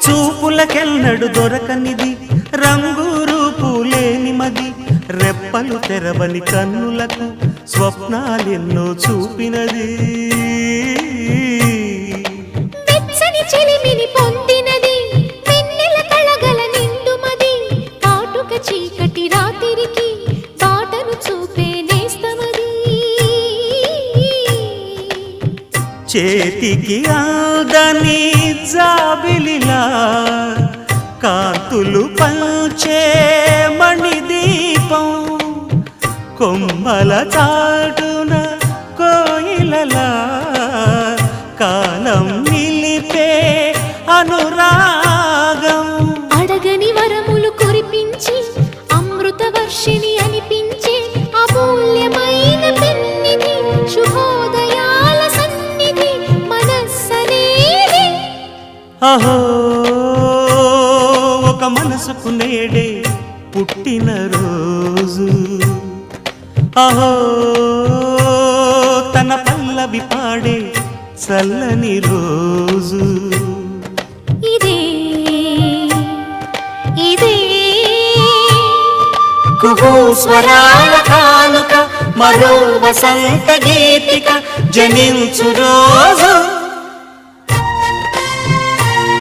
చూపులకెన్నడు దొరకనిది రంగు రూపు లేని మది రెప్పలు తెరవని కన్నులకు స్వప్నాలెన్నో చూపినది వెచ్చని చెలిమిని పొందినది వెన్నెల కళగల నిండుమది కాటుక చీకటి రాత్రికి బాటను చూపే నేస్తమది చేతికి ఆదని జాబిలిలా కాంతులు పంచే మణిదీపం కొమ్మల చాటున కోయిలలా కాలం నిలిపే అనురాగం అడగని వరములు కురిపించి అమృత వర్షిణి అనిపించే అమూల్యమైన పెన్నిధి శుభోదయాల సన్నిధి మనస్సనేది అహో ఒక మనసుకు నేడే పుట్టిన రోజు అహో తన పల్లవి పాడే చల్లని రోజు ఇదే ఇదే కుహూ స్వరాల కానుక మరో వసంత గీతిక జనించు రోజు